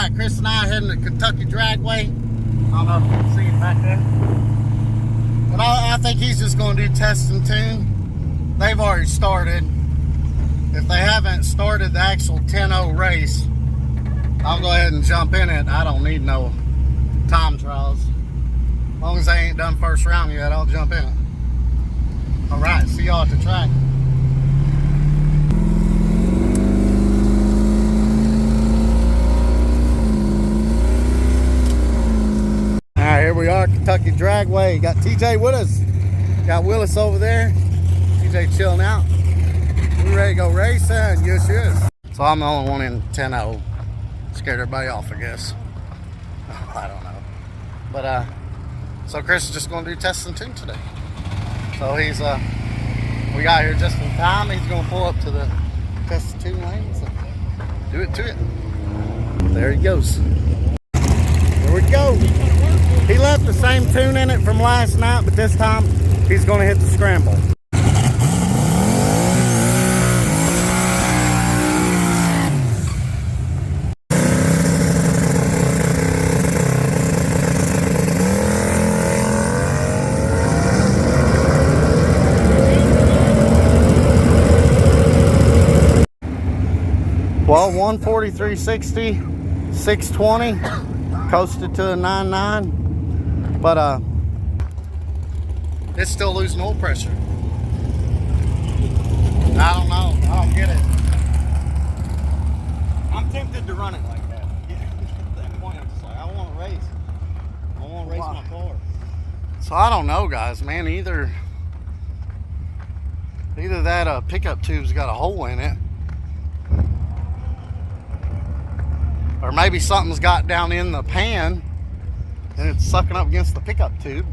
Alright, Chris and I are heading to Kentucky Dragway. I don't know if you can see it back there. But I think he's just going to do test and tune. They've already started. If they haven't started the actual 10-0 race, I'll go ahead and jump in it. I don't need no time trials. As long as they ain't done first round yet, I'll jump in it. Alright, see y'all at the track. Alright, here we are, Kentucky Dragway. Got TJ with us. Got Willis over there. TJ chilling out. We ready to go racing? Yes, yes. So I'm the only one in 10-0. Scared everybody off, I guess. I don't know. But, so Chris is just going to do test and tune today. So he's, we got here just in time. He's going to pull up to the test and tune lane. So do it to it. There he goes. Here we go. He left the same tune in it from last night, but this time he's going to hit the scramble. Well, 143.60, 620, coasted to a 9.9, but it's still losing oil pressure. I don't know. I don't get it. I'm tempted to run it like that. At that point, I'm just like, I want to race. I want to race my car. So I don't know, guys, man. Either that pickup tube's got a hole in it, or maybe something's got down in the pan and it's sucking up against the pickup tube.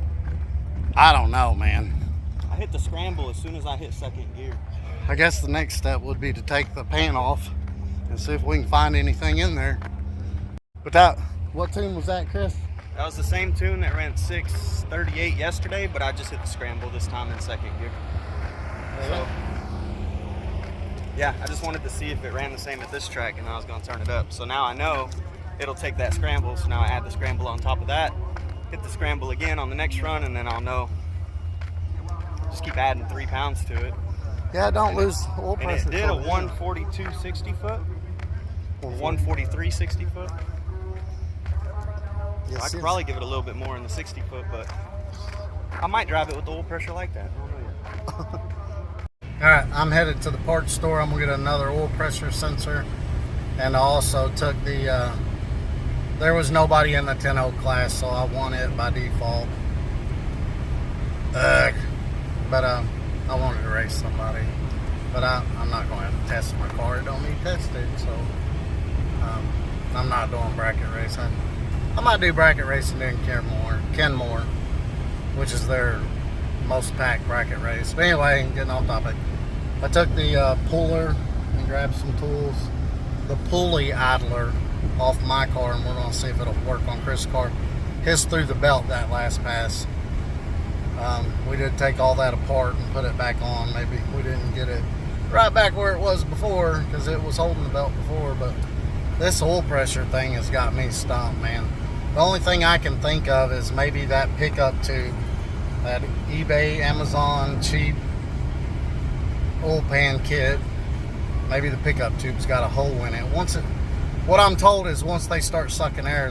I don't know, man. I hit the scramble as soon as I hit second gear. I guess the next step would be to take the pan off and see if we can find anything in there. But that, what tune was that, Chris? That was the same tune that ran 638 yesterday, but I just hit the scramble this time in second gear. So, yeah, I just wanted to see if it ran the same at this track, and I was going to turn it up. So now I know it'll take that scramble, so now I add the scramble on top of that, hit the scramble again on the next run, and then I'll know. Just keep adding 3 pounds to it. Yeah, don't lose oil pressure. And it did a 142.60 foot, or 143.60 foot. Yes, I could probably give it a little bit more in the 60 foot, but I might drive it with the oil pressure like that. I don't know yet. Alright, I'm headed to the parts store. I'm going to get another oil pressure sensor. And I also took the, there was nobody in the 10-0 class, so I won it by default. But I wanted to race somebody. But I'm not going to test my car. It don't need tested, so I'm not doing bracket racing. I might do bracket racing in Kenmore, which is their most packed bracket race. But anyway, getting off topic. I took the puller and grabbed some tools. The pulley idler off my car, and we're going to see if it'll work on Chris' car. His through the belt that last pass. We did take all that apart and put it back on. Maybe we didn't get it right back where it was before because it was holding the belt before, but this oil pressure thing has got me stumped, man. The only thing I can think of is maybe that pickup tube, that eBay, Amazon, cheap oil pan kit. Maybe the pickup tube's got a hole in it. What I'm told is once they start sucking air,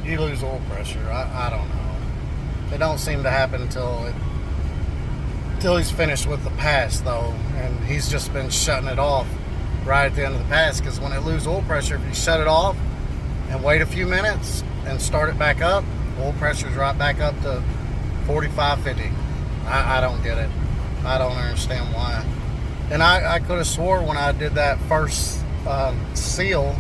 you lose oil pressure. I don't know. It don't seem to happen until he's finished with the pass, though, and he's just been shutting it off right at the end of the pass. Because when it loses oil pressure, if you shut it off and wait a few minutes and start it back up, oil pressure's right back up to 45, 50. I don't get it. I don't understand why. And I could have swore when I did that first seal,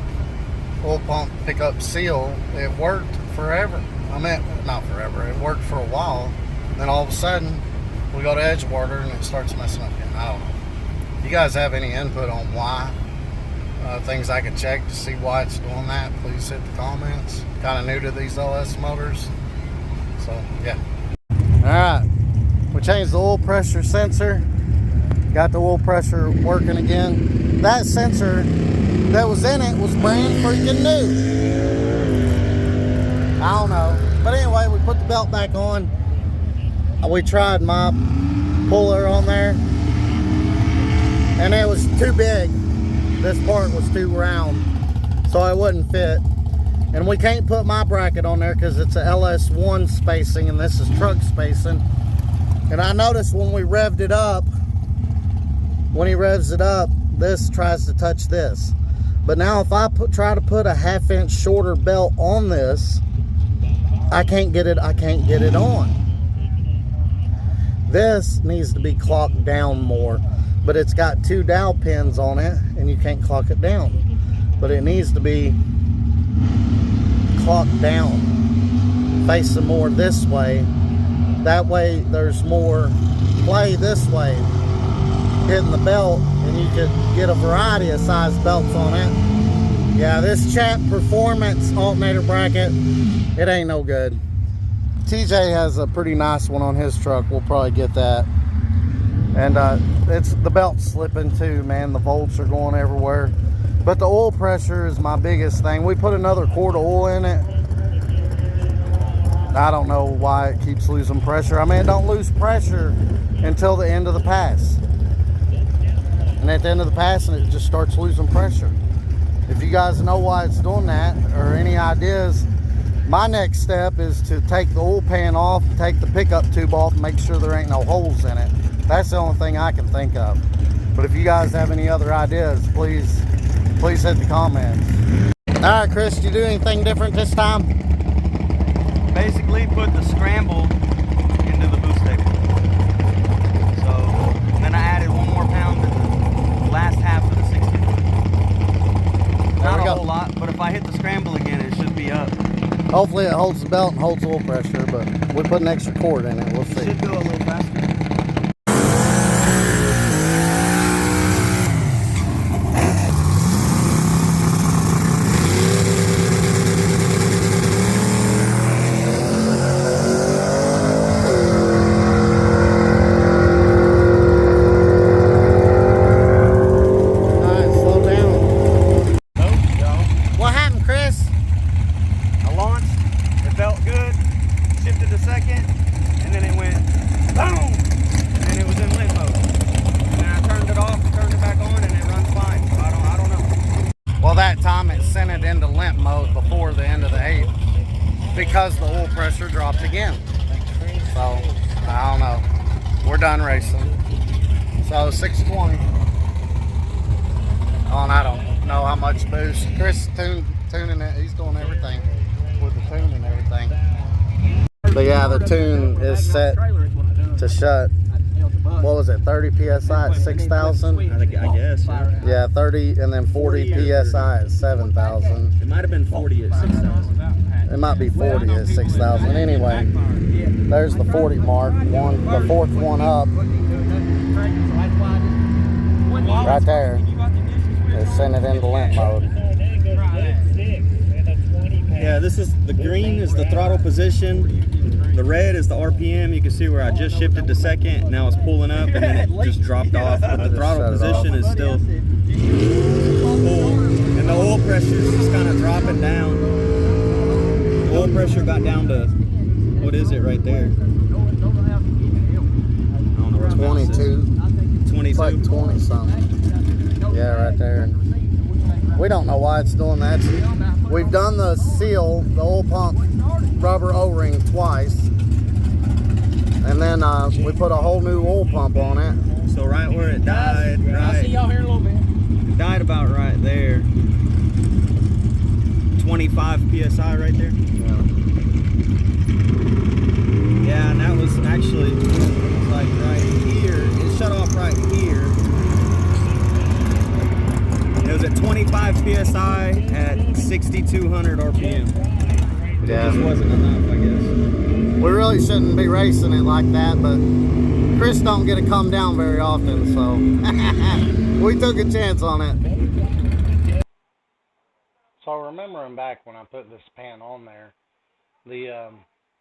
oil pump pickup seal, it worked forever. I mean, not forever. It worked for a while. Then all of a sudden, we go to Edgewater and it starts messing up again. I don't know. You guys have any input on why? Things I could check to see why it's doing that, please hit the comments. Kind of new to these LS motors. So, yeah. Alright. We changed the oil pressure sensor. Got the oil pressure working again. That sensor that was in it was brand freaking new. I don't know. But anyway, we put the belt back on. We tried my puller on there, and it was too big. This part was too round, so it wouldn't fit. And we can't put my bracket on there because it's a LS1 spacing and this is truck spacing. And I noticed when we revved it up, when he revs it up, this tries to touch this. But now if I try to put a 1/2 inch shorter belt on this, I can't get it on. This needs to be clocked down more, but it's got 2 dowel pins on it and you can't clock it down. But it needs to be clocked down, facing more this way. That way there's more play this way, hitting the belt, and you could get a variety of size belts on it. Yeah, this Chat Performance alternator bracket, it ain't no good. TJ has a pretty nice one on his truck. We'll probably get that. And it's the belt's slipping too, man. The volts are going everywhere. But the oil pressure is my biggest thing. We put another quart of oil in it. I don't know why it keeps losing pressure. I mean, it don't lose pressure until the end of the pass. And at the end of the pass, it just starts losing pressure. If you guys know why it's doing that, or any ideas, my next step is to take the oil pan off, take the pickup tube off, and make sure there ain't no holes in it. That's the only thing I can think of. But if you guys have any other ideas, please hit the comments. All right, Chris, you do anything different this time? Basically put the scramble into the boost tape. So, and then I added 1 more pound to the last half of the 60. Not a whole lot, but if I hit the scramble again, it should be up. Hopefully it holds the belt and holds oil pressure, but we put an extra cord in it. We'll see. Should go a little faster. Because the oil pressure dropped again. So, I don't know. We're done racing. So, 620. Oh, and I don't know how much boost. Chris tuning it. He's doing everything with the tune and everything. But yeah, the tune is set to shut. What was it, 30 PSI at 6,000? I guess. Yeah, 30 and then 40 PSI at 7,000. It might have been 40 at 6,000. It might be 40 at 6,000. Anyway, there's the 40 mark. The fourth one up. Right there. They're sending it into limp mode. Yeah, this is the green is the throttle position. The red is the RPM. You can see where I just shifted to second. Now it's pulling up and then it just dropped off. But the throttle position is still full. And the oil pressure is just kind of dropping down. The oil pressure got down to, what is it right there? I don't know what 22. 22. It's like 20 something. Yeah, right there. We don't know why it's doing that. We've done the seal, the oil pump rubber O-ring twice. And then we put a whole new oil pump on it. So right where it died, right. I'll see y'all here in a little bit. It died about right there. 25 PSI right there. Yeah, and that was actually like right here. It shut off right here. It was at 25 PSI at 6,200 RPM. Yeah. It just wasn't enough, I guess. We really shouldn't be racing it like that, but Chris don't get to come down very often, so we took a chance on it. So remembering back when I put this pan on there, the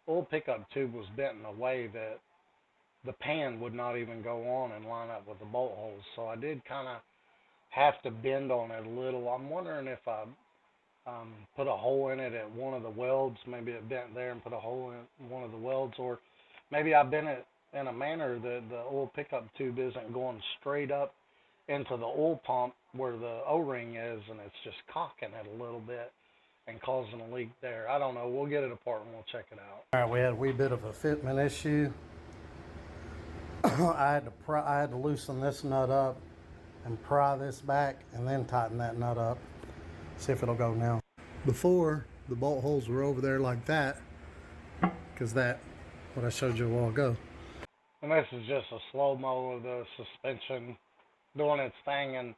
oil pickup tube was bent in a way that the pan would not even go on and line up with the bolt holes. So I did kind of have to bend on it a little. I'm wondering if I put a hole in it at one of the welds. Maybe it bent there and put a hole in one of the welds, or maybe I bent it in a manner that the oil pickup tube isn't going straight up into the oil pump where the O-ring is, and it's just cocking it a little bit and causing a leak there. I don't know. We'll get it apart and we'll check it out. All right, we had a wee bit of a fitment issue. I had to loosen this nut up and pry this back and then tighten that nut up. See if it'll go now. Before, the bolt holes were over there like that, because that, what I showed you a while ago. And this is just a slow-mo of the suspension doing its thing, and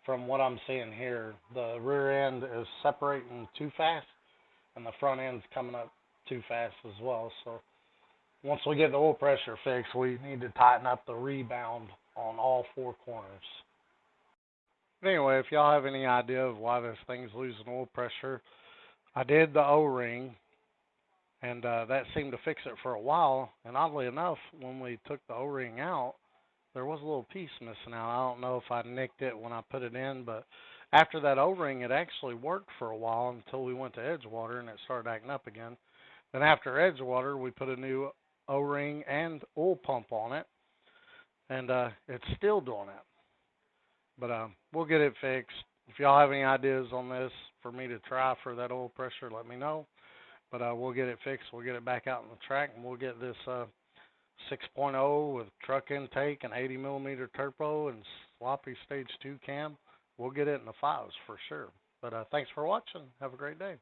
from what I'm seeing here, the rear end is separating too fast, and the front end's coming up too fast as well. So once we get the oil pressure fixed, we need to tighten up the rebound on all four corners. But anyway, if y'all have any idea of why this thing's losing oil pressure, I did the O-ring, and that seemed to fix it for a while. And oddly enough, when we took the O-ring out, there was a little piece missing out. I don't know if I nicked it when I put it in, but after that O-ring, it actually worked for a while until we went to Edgewater and it started acting up again. Then after Edgewater, we put a new O-ring and oil pump on it, and it's still doing it. But we'll get it fixed. If y'all have any ideas on this for me to try for that oil pressure, let me know. But we'll get it fixed. We'll get it back out on the track, and we'll get this 6.0 with truck intake and 80 millimeter turbo and sloppy stage 2 cam. We'll get it in the fives for sure. But thanks for watching. Have a great day.